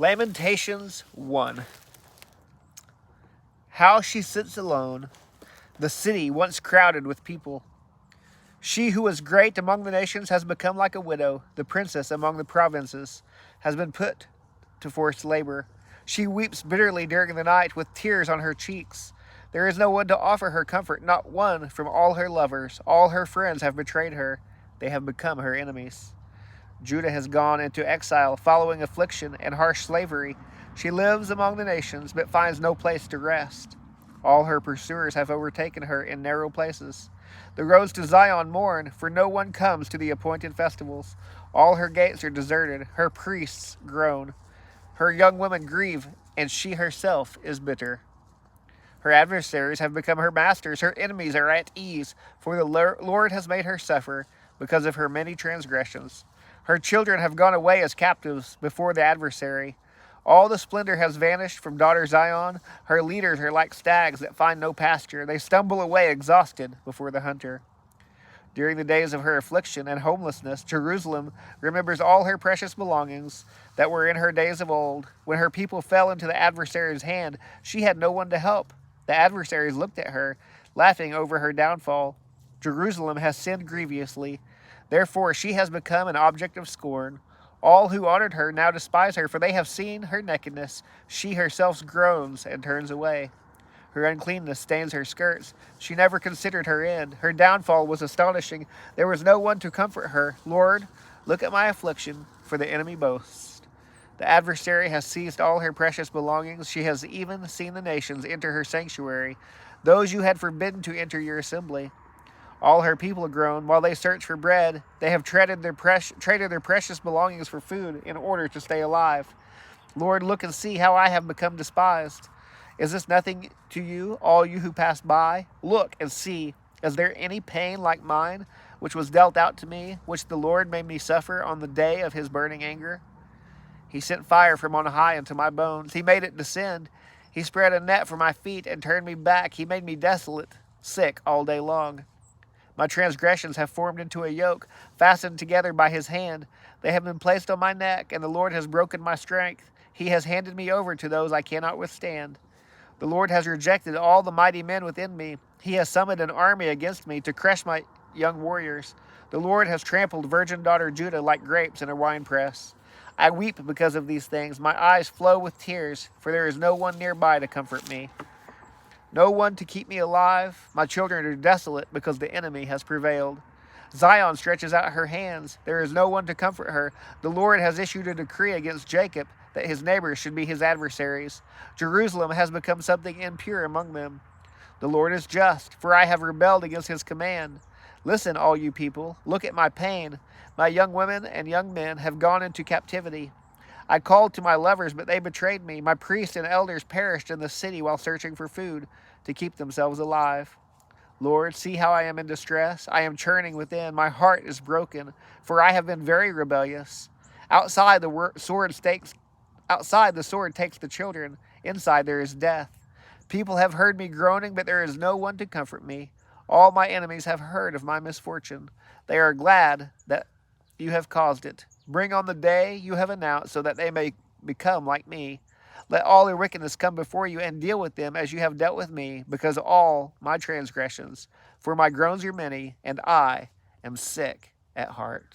Lamentations 1. How she sits alone, the city once crowded with people. She who was great among the nations has become like a widow. The princess among the provinces has been put to forced labor. She weeps bitterly during the night with tears on her cheeks. There is no one to offer her comfort, not one from all her lovers. All her friends have betrayed her. They have become her enemies. Judah has gone into exile, following affliction and harsh slavery. She lives among the nations, but finds no place to rest. All her pursuers have overtaken her in narrow places. The roads to Zion mourn, for no one comes to the appointed festivals. All her gates are deserted, her priests groan. Her young women grieve, and she herself is bitter. Her adversaries have become her masters, her enemies are at ease, for the Lord has made her suffer because of her many transgressions. Her children have gone away as captives before the adversary. All the splendor has vanished from daughter Zion. Her leaders are like stags that find no pasture. They stumble away exhausted before the hunter. During the days of her affliction and homelessness, Jerusalem remembers all her precious belongings that were in her days of old. When her people fell into the adversary's hand, she had no one to help. The adversaries looked at her, laughing over her downfall. Jerusalem has sinned grievously. Therefore she has become an object of scorn. All who honored her now despise her, for they have seen her nakedness. She herself groans and turns away. Her uncleanness stains her skirts. She never considered her end. Her downfall was astonishing. There was no one to comfort her. Lord, look at my affliction, for the enemy boasts. The adversary has seized all her precious belongings. She has even seen the nations enter her sanctuary, those you had forbidden to enter your assembly. All her people groan while they search for bread. They have traded their precious belongings for food in order to stay alive. Lord, look and see how I have become despised. Is this nothing to you, all you who pass by? Look and see. Is there any pain like mine, which was dealt out to me, which the Lord made me suffer on the day of his burning anger? He sent fire from on high into my bones. He made it descend. He spread a net for my feet and turned me back. He made me desolate, sick all day long. My transgressions have formed into a yoke, fastened together by his hand. They have been placed on my neck, and the Lord has broken my strength. He has handed me over to those I cannot withstand. The Lord has rejected all the mighty men within me. He has summoned an army against me to crush my young warriors. The Lord has trampled virgin daughter Judah like grapes in a winepress. I weep because of these things. My eyes flow with tears, for there is no one nearby to comfort me. No one to keep me alive. My children are desolate because the enemy has prevailed. Zion stretches out her hands. There is no one to comfort her. The Lord has issued a decree against Jacob that his neighbors should be his adversaries. Jerusalem has become something impure among them. The Lord is just, for I have rebelled against his command. Listen, all you people, look at my pain. My young women and young men have gone into captivity. I called to my lovers, but they betrayed me. My priests and elders perished in the city while searching for food to keep themselves alive. Lord, see how I am in distress. I am churning within. My heart is broken, for I have been very rebellious. Outside the sword takes the children. Inside there is death. People have heard me groaning, but there is no one to comfort me. All my enemies have heard of my misfortune. They are glad that you have caused it. Bring on the day you have announced, so that they may become like me. Let all their wickedness come before you, and deal with them as you have dealt with me, because of all my transgressions. For my groans are many, and I am sick at heart.